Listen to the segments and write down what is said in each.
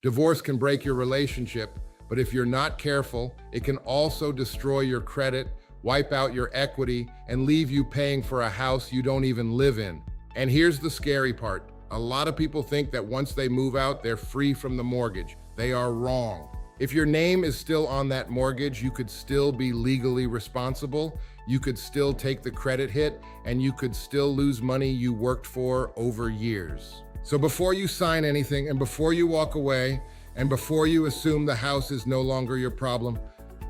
Divorce can break your relationship, but if you're not careful, it can also destroy your credit, wipe out your equity, and leave you paying for a house you don't even live in. And here's the scary part. A lot of people think that once they move out, they're free from the mortgage. They are wrong. If your name is still on that mortgage, you could still be legally responsible, you could still take the credit hit, and you could still lose money you worked for over years. So before you sign anything, and before you walk away, and before you assume the house is no longer your problem,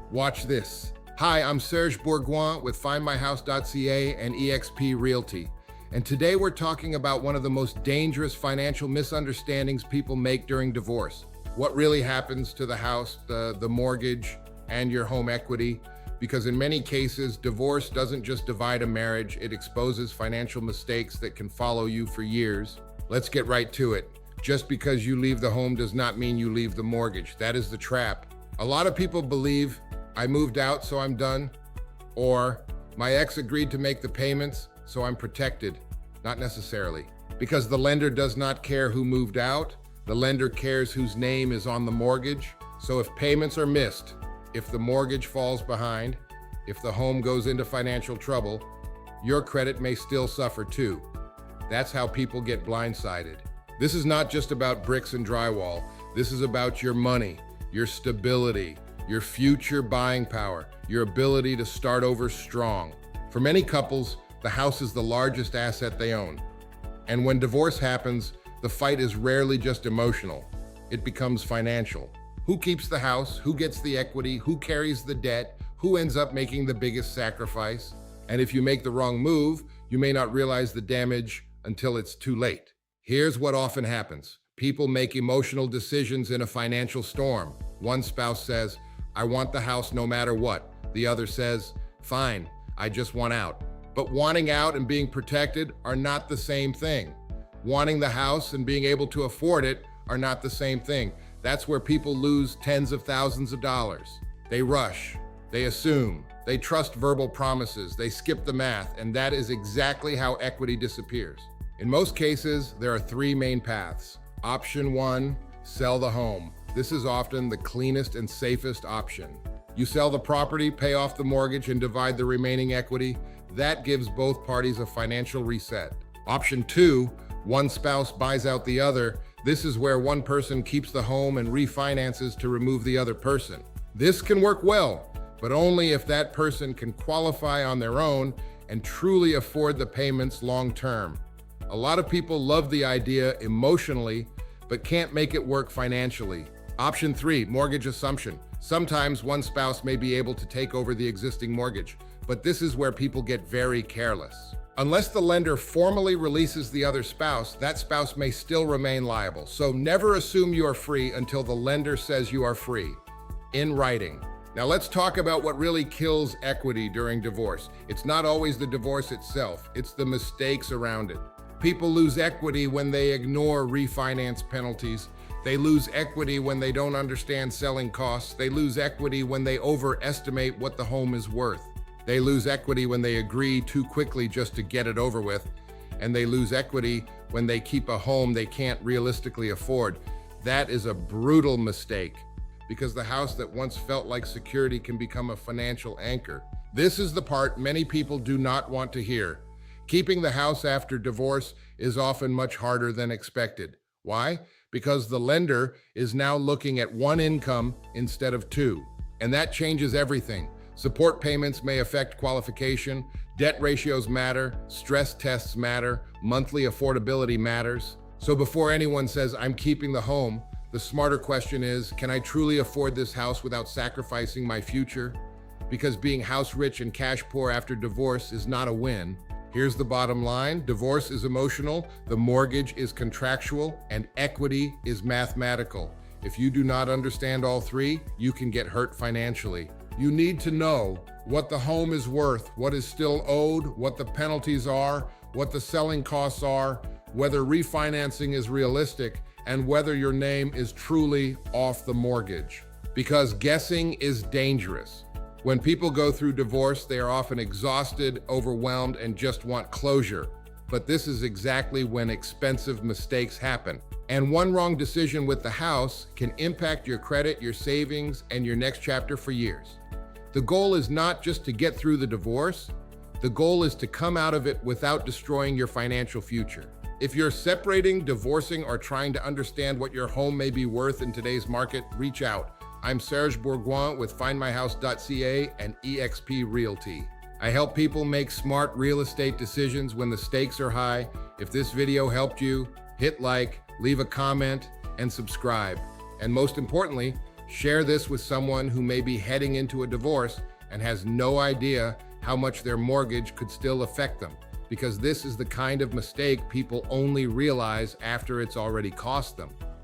watch this. Hi, I'm Serge Bourgoin with FindMyHouse.ca and eXp Realty. And today we're talking about one of the most dangerous financial misunderstandings people make during divorce. What really happens to the house, the mortgage, and your home equity. Because in many cases, divorce doesn't just divide a marriage, it exposes financial mistakes that can follow you for years. Let's get right to it. Just because you leave the home does not mean you leave the mortgage. That is the trap. A lot of people believe, I moved out, so I'm done. Or, my ex agreed to make the payments, so I'm protected. Not necessarily. Because the lender does not care who moved out, the lender cares whose name is on the mortgage. So if payments are missed, if the mortgage falls behind, if the home goes into financial trouble, your credit may still suffer too. That's how people get blindsided. This is not just about bricks and drywall. This is about your money, your stability, your future buying power, your ability to start over strong. For many couples, the house is the largest asset they own. And when divorce happens, the fight is rarely just emotional. It becomes financial. Who keeps the house? Who gets the equity? Who carries the debt? Who ends up making the biggest sacrifice? And if you make the wrong move, you may not realize the damage until it's too late. Here's what often happens. People make emotional decisions in a financial storm. One spouse says, I want the house no matter what. The other says, fine, I just want out. But wanting out and being protected are not the same thing. Wanting the house and being able to afford it are not the same thing. That's where people lose tens of thousands of dollars. They rush, they assume, they trust verbal promises, they skip the math, and that is exactly how equity disappears. In most cases, there are three main paths. Option one, sell the home. This is often the cleanest and safest option. You sell the property, pay off the mortgage, and divide the remaining equity. That gives both parties a financial reset. Option two, one spouse buys out the other. This is where one person keeps the home and refinances to remove the other person. This can work well, but only if that person can qualify on their own and truly afford the payments long term. A lot of people love the idea emotionally, but can't make it work financially. Option three, mortgage assumption. Sometimes one spouse may be able to take over the existing mortgage, but this is where people get very careless. Unless the lender formally releases the other spouse, that spouse may still remain liable. So never assume you are free until the lender says you are free, in writing. Now let's talk about what really kills equity during divorce. It's not always the divorce itself, it's the mistakes around it. People lose equity when they ignore refinance penalties. They lose equity when they don't understand selling costs. They lose equity when they overestimate what the home is worth. They lose equity when they agree too quickly just to get it over with. And they lose equity when they keep a home they can't realistically afford. That is a brutal mistake because the house that once felt like security can become a financial anchor. This is the part many people do not want to hear. Keeping the house after divorce is often much harder than expected. Why? Because the lender is now looking at one income instead of two. And that changes everything. Support payments may affect qualification, debt ratios matter, stress tests matter, monthly affordability matters. So before anyone says, I'm keeping the home, the smarter question is, can I truly afford this house without sacrificing my future? Because being house rich and cash poor after divorce is not a win. Here's the bottom line. Divorce is emotional, the mortgage is contractual, and equity is mathematical. If you do not understand all three, you can get hurt financially. You need to know what the home is worth, what is still owed, what the penalties are, what the selling costs are, whether refinancing is realistic, and whether your name is truly off the mortgage. Because guessing is dangerous. When people go through divorce, they are often exhausted, overwhelmed, and just want closure. but this is exactly when expensive mistakes happen. And one wrong decision with the house can impact your credit, your savings, and your next chapter for years. The goal is not just to get through the divorce, the goal is to come out of it without destroying your financial future. If you're separating, divorcing, or trying to understand what your home may be worth in today's market, reach out. I'm Serge Bourgoin with FindMyHouse.ca and eXp Realty. I help people make smart real estate decisions when the stakes are high. If this video helped you, hit like, leave a comment, and subscribe. And most importantly, share this with someone who may be heading into a divorce and has no idea how much their mortgage could still affect them, because this is the kind of mistake people only realize after it's already cost them.